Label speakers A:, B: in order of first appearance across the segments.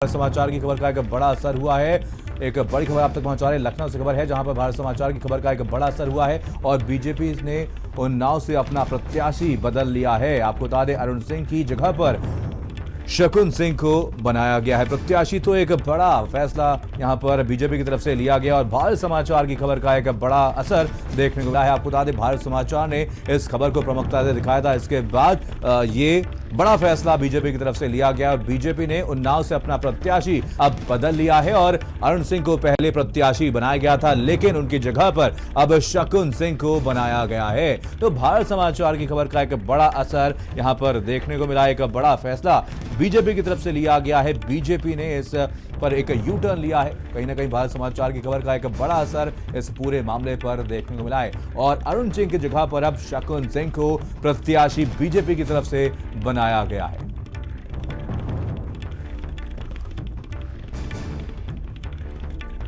A: समाचार की खबर का एक बड़ा असर हुआ है। एक बड़ी खबर आप तक पहुंचा रहे लखनऊ से खबर है, जहां पर भारत समाचार की खबर का एक बड़ा असर हुआ है और बीजेपी ने उन्नाव से अपना प्रत्याशी बदल लिया है। आपको बता दें, अरुण सिंह की जगह पर शकुन सिंह को बनाया गया है प्रत्याशी। तो एक बड़ा फैसला यहां पर बीजेपी की तरफ से लिया गया और भारत समाचार की खबर का एक बड़ा असर देखने को मिला है। आपको बता दें, भारत समाचार ने इस खबर को प्रमुखता से दिखाया था। इसके बाद ये बड़ा फैसला बीजेपी की तरफ से लिया गया और बीजेपी ने उन्नाव से अपना प्रत्याशी अब बदल लिया है और अरुण सिंह को पहले प्रत्याशी बनाया गया था, लेकिन उनकी जगह पर अब शकुन सिंह को बनाया गया है। तो भारत समाचार की खबर का एक बड़ा असर यहां पर देखने को मिला। एक बड़ा फैसला बीजेपी की तरफ से लिया गया है। बीजेपी ने इस पर एक यू टर्न लिया है। कहीं ना कहीं भारत समाचार की खबर का एक बड़ा असर इस पूरे मामले पर देखने को मिला है और अरुण सिंह की जगह पर अब शकुन सिंह को प्रत्याशी बीजेपी की तरफ से बनाया गया है।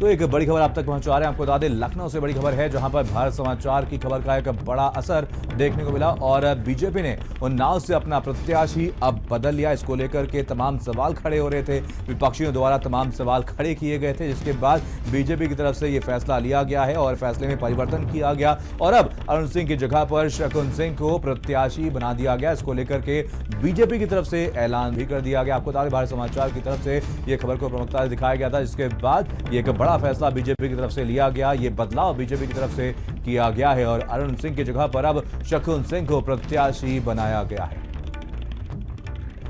A: तो एक बड़ी खबर आप तक पहुंचा रहे हैं। आपको बता दें, लखनऊ से बड़ी खबर है, जहां पर भारत समाचार की खबर का एक बड़ा असर देखने को मिला और बीजेपी ने उन्नाव से अपना प्रत्याशी अब बदल लिया। इसको लेकर के तमाम सवाल खड़े हो रहे थे, विपक्षियों द्वारा तमाम सवाल खड़े किए गए थे, जिसके बाद बीजेपी की तरफ से यह फैसला लिया गया है और फैसले में परिवर्तन किया गया और अब अरुण सिंह की जगह पर शकुन सिंह को प्रत्याशी बना दिया गया। इसको लेकर के बीजेपी की तरफ से ऐलान भी कर दिया गया। आपको बता दें, भारत समाचार की तरफ से यह खबर को प्रमुखता से दिखाया गया था, जिसके बाद एक बड़ा फैसला बीजेपी की तरफ से लिया गया। ये बदलाव बीजेपी की तरफ से किया गया है और अरुण सिंह की जगह पर अब शकुन सिंह को प्रत्याशी बनाया गया है।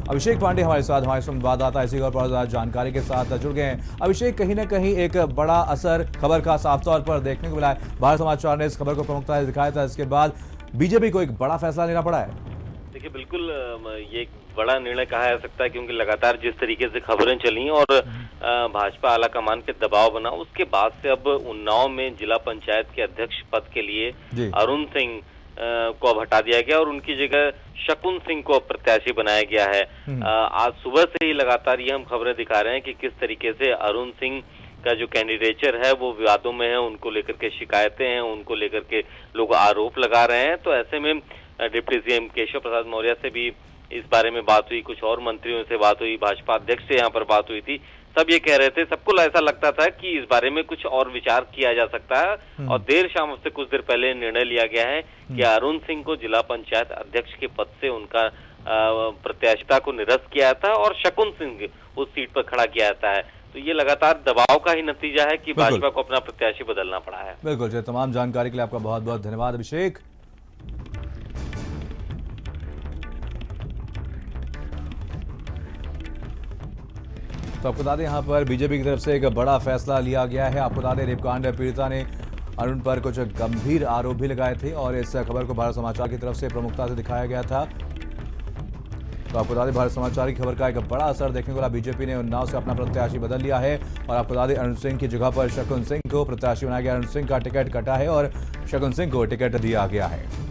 A: अभिषेक पांडे हमारे संवाददाता इसी खबर पर जानकारी के साथ जुड़ गए हैं। अभिषेक, कहीं ना कहीं एक बड़ा असर खबर का साफ तौर पर देखने को मिला है। भारत समाचार ने इस खबर को प्रमुखता से दिखाया था, इसके बाद बीजेपी को एक बड़ा फैसला लेना पड़ा है।
B: देखिए, बिल्कुल ये एक बड़ा निर्णय कहा जा सकता है, क्योंकि लगातार जिस तरीके से खबरें चली और भाजपा आला कमान के दबाव बना, उसके बाद से अब उन्नाव में जिला पंचायत के अध्यक्ष पद के लिए अरुण सिंह को अब हटा दिया गया और उनकी जगह शकुन सिंह को प्रत्याशी बनाया गया है। आज सुबह से ही लगातार ये हम खबरें दिखा रहे हैं कि किस तरीके से अरुण सिंह का जो कैंडिडेचर है वो विवादों में है, उनको लेकर के शिकायतें हैं, उनको लेकर के लोग आरोप लगा रहे हैं। तो ऐसे में डिप्टी सीएम केशव प्रसाद मौर्य से भी इस बारे में बात हुई, कुछ और मंत्रियों से बात हुई, भाजपा अध्यक्ष से यहाँ पर बात हुई थी। सब ये कह रहे थे, सबको ऐसा लगता था कि इस बारे में कुछ और विचार किया जा सकता है और देर शाम से कुछ देर पहले निर्णय लिया गया है कि अरुण सिंह को जिला पंचायत अध्यक्ष के पद से उनका प्रत्याशिता को निरस्त किया था और शकुन सिंह उस सीट पर खड़ा किया जाता है। तो ये लगातार दबाव का ही नतीजा है कि भाजपा को अपना प्रत्याशी बदलना पड़ा है।
A: बिल्कुल, तमाम जानकारी के लिए आपका बहुत बहुत धन्यवाद अभिषेक। तो आपको बता दें, यहाँ पर बीजेपी की तरफ से एक बड़ा फैसला लिया गया है। आपको बता दें, रेपकांड पीड़िता ने अरुण पर कुछ गंभीर आरोप भी लगाए थे और इस खबर को भारत समाचार की तरफ से प्रमुखता से दिखाया गया था। तो आपको बता दें, भारत समाचार की खबर का एक बड़ा असर देखने को मिला। बीजेपी ने उन्नाव से अपना प्रत्याशी बदल लिया है और आपको बता दें, अरुण सिंह की जगह पर शकुन सिंह को प्रत्याशी बनाया गया। अरुण सिंह का टिकट कटा है और शकुन सिंह को टिकट दिया गया है।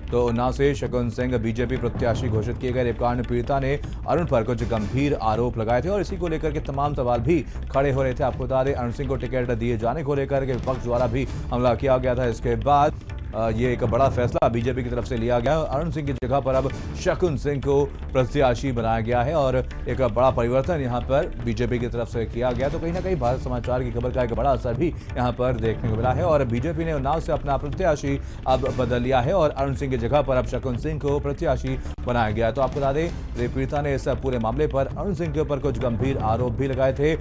A: तो उन्नाव से शकुन सिंह बीजेपी प्रत्याशी घोषित किए गए। रेपकांड पीड़िता ने अरुण पर कुछ गंभीर आरोप लगाए थे और इसी को लेकर के तमाम सवाल भी खड़े हो रहे थे। आपको बता दें, अरुण सिंह को टिकट दिए जाने को लेकर के विपक्ष द्वारा भी हमला किया गया था। इसके बाद ये एक बड़ा फैसला बीजेपी की तरफ से लिया गया। अरुण सिंह की जगह पर अब शकुन सिंह को प्रत्याशी बनाया गया है और एक बड़ा परिवर्तन यहां पर बीजेपी की तरफ से किया गया। तो कहीं ना कहीं भारत समाचार की खबर का एक बड़ा असर भी यहां पर देखने को मिला है और बीजेपी ने उन्नाव से अपना प्रत्याशी अब बदल लिया है और अरुण सिंह की जगह पर अब शकुन सिंह को प्रत्याशी बनाया गया। तो आपको बता दें, पीड़िता ने इस पूरे मामले पर अरुण सिंह के ऊपर कुछ गंभीर आरोप भी लगाए थे।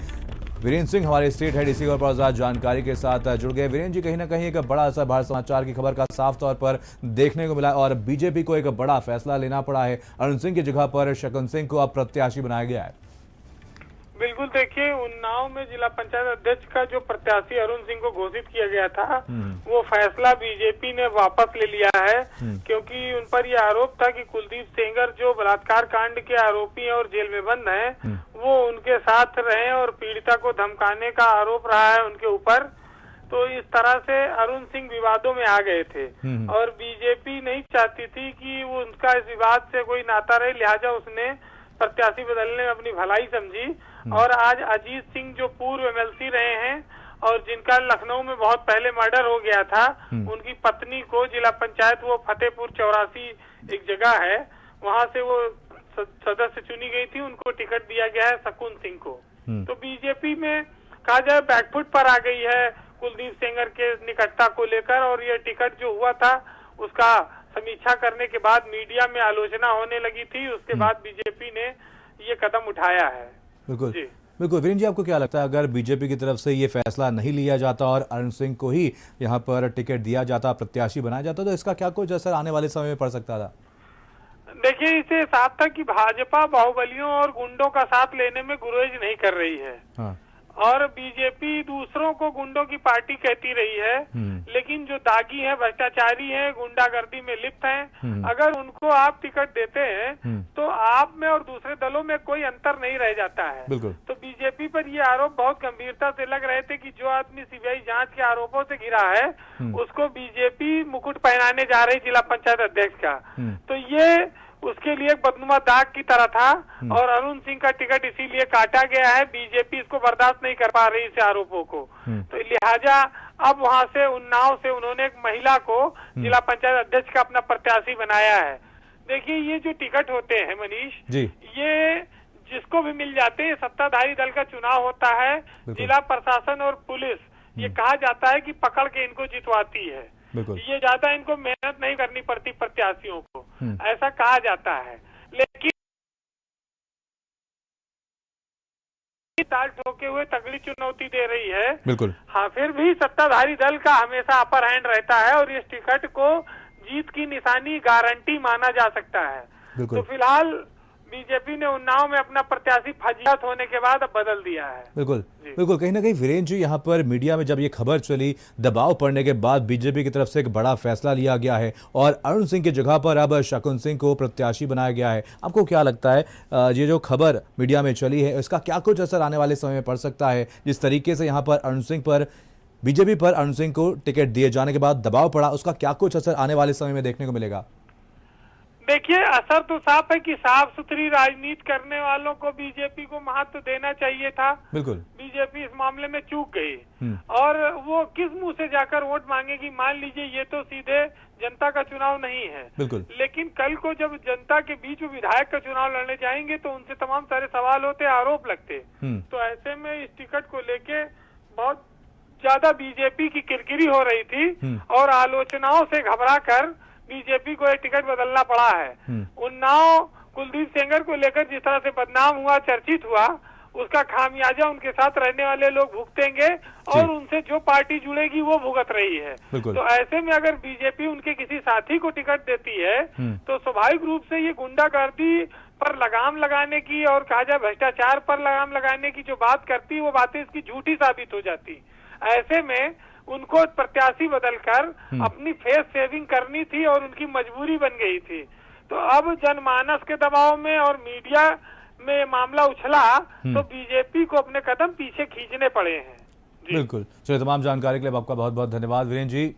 A: वीरेंद्र सिंह हमारे स्टेट हेड इसी खबर पर जानकारी के साथ जुड़ गए। वीरेंद्र जी, कहीं ना कहीं एक बड़ा असर भारत समाचार की खबर का साफ तौर पर देखने को मिला और बीजेपी को एक बड़ा फैसला लेना पड़ा है। अरुण सिंह की जगह पर शकुन सिंह को अब प्रत्याशी बनाया गया है।
C: बिल्कुल, देखिए, उन्नाव में जिला पंचायत अध्यक्ष का जो प्रत्याशी अरुण सिंह को घोषित किया गया था, वो फैसला बीजेपी ने वापस ले लिया है, क्योंकि उन पर यह आरोप था कि कुलदीप सेंगर जो बलात्कार कांड के आरोपी हैं और जेल में बंद हैं, वो उनके साथ रहे और पीड़िता को धमकाने का आरोप रहा है उनके ऊपर। तो इस तरह से अरुण सिंह विवादों में आ गए थे और बीजेपी नहीं चाहती थी कि वो उनका इस विवाद से कोई नाता रहे, लिहाजा उसने प्रत्याशी बदलने में अपनी भलाई समझी और आज अजीत सिंह जो पूर्व एमएलसी रहे हैं और जिनका लखनऊ में बहुत पहले मर्डर हो गया था, उनकी पत्नी को जिला पंचायत, वो फतेहपुर 84 एक जगह है, वहां से वो सदस्य चुनी गई थी, उनको टिकट दिया गया है शकुन सिंह को। तो बीजेपी में कहा जाए बैकफुट पर आ गई है कुलदीप सेंगर के निकटता को लेकर, और ये टिकट जो हुआ था उसका समीक्षा करने के बाद मीडिया में आलोचना होने लगी थी, उसके बाद बीजेपी ने ये कदम उठाया है।
A: बिल्कुल बिल्कुल। वीरेंद्र जी, आपको क्या लगता है अगर बीजेपी की तरफ से ये फैसला नहीं लिया जाता और अरुण सिंह को ही यहाँ पर टिकट दिया जाता, प्रत्याशी बनाया जाता, तो इसका क्या कुछ असर आने वाले समय में पड़ सकता था?
C: देखिए, इसे साफ था कि भाजपा बाहुबलियों और गुंडों का साथ लेने में गुरेज नहीं कर रही है।
A: हाँ।
C: और बीजेपी दूसरों को गुंडों की पार्टी कहती रही है, लेकिन जो दागी हैं, भ्रष्टाचारी हैं, गुंडागर्दी में लिप्त हैं, अगर उनको आप टिकट देते हैं तो आप में और दूसरे दलों में कोई अंतर नहीं रह जाता है। तो बीजेपी पर ये आरोप बहुत गंभीरता से लग रहे थे कि जो आदमी सीबीआई जांच के आरोपों से घिरा है उसको बीजेपी मुकुट पहनाने जा रही जिला पंचायत अध्यक्ष का, तो ये उसके लिए एक बदनुमा दाग की तरह था और अरुण सिंह का टिकट इसीलिए काटा गया है। बीजेपी इसको बर्दाश्त नहीं कर पा रही इस आरोपों को, तो लिहाजा अब वहां से उन्नाव से उन्होंने एक महिला को जिला पंचायत अध्यक्ष का अपना प्रत्याशी बनाया है। देखिए, ये जो टिकट होते हैं मनीष, ये जिसको भी मिल जाते हैं, सत्ताधारी दल का चुनाव होता है, जिला प्रशासन और पुलिस ये कहा जाता है कि पकड़ के इनको जितवाती है, ये ज्यादा इनको मेहनत नहीं करनी पड़ती प्रत्याशियों को, ऐसा कहा जाता है। लेकिन ताल ठोके हुए तगड़ी चुनौती दे रही है।
A: बिल्कुल।
C: हाँ, फिर भी सत्ताधारी दल का हमेशा अपर हैंड रहता है और इस टिकट को जीत की निशानी गारंटी माना जा सकता है। तो फिलहाल बीजेपी ने उन्नाव में अपना प्रत्याशी फजीहत होने के बाद अब बदल दिया है।
A: बिल्कुल बिल्कुल। कहीं ना कहीं वीरेंद्र जी, यहाँ पर मीडिया में जब ये खबर चली, दबाव पड़ने के बाद बीजेपी की तरफ से एक बड़ा फैसला लिया गया है और अरुण सिंह की जगह पर अब शकुन सिंह को प्रत्याशी बनाया गया है। आपको क्या लगता है ये जो खबर मीडिया में चली है इसका क्या कुछ असर आने वाले समय में पड़ सकता है? जिस तरीके से यहाँ पर अरुण सिंह पर, बीजेपी पर अरुण सिंह को टिकट दिए जाने के बाद दबाव पड़ा, उसका क्या कुछ असर आने वाले समय में देखने को मिलेगा?
C: देखिए, असर तो साफ है कि साफ सुथरी राजनीति करने वालों को बीजेपी को महत्व देना चाहिए था।
A: बिल्कुल।
C: बीजेपी इस मामले में चूक गई और वो किस मुंह से जाकर वोट मांगेगी? मान लीजिए ये तो सीधे जनता का चुनाव नहीं है,
A: बिल्कुल,
C: लेकिन कल को जब जनता के बीच में विधायक का चुनाव लड़ने जाएंगे तो उनसे तमाम सारे सवाल होते, आरोप लगते। तो ऐसे में इस टिकट को लेके बहुत ज्यादा बीजेपी की किरकिरी हो रही थी और आलोचनाओं से घबरा कर बीजेपी को एक टिकट बदलना पड़ा है। उन्नाव कुलदीप सेंगर को लेकर जिस तरह से बदनाम हुआ, चर्चित हुआ, उसका खामियाजा उनके साथ रहने वाले लोग भुगतेंगे और उनसे जो पार्टी जुड़ेगी वो भुगत रही है। तो ऐसे में अगर बीजेपी उनके किसी साथी को टिकट देती है तो स्वाभाविक रूप से ये गुंडागर्दी पर लगाम लगाने की और कहा जाए भ्रष्टाचार पर लगाम लगाने की जो बात करती, वो बातें इसकी झूठी साबित हो जाती। ऐसे में उनको प्रत्याशी बदलकर अपनी फेस सेविंग करनी थी और उनकी मजबूरी बन गई थी। तो अब जनमानस के दबाव में और मीडिया में मामला उछला तो बीजेपी को अपने कदम पीछे खींचने पड़े हैं।
A: बिल्कुल। चलिए, तमाम जानकारी के लिए आपका बहुत बहुत धन्यवाद वीरेंद्र जी।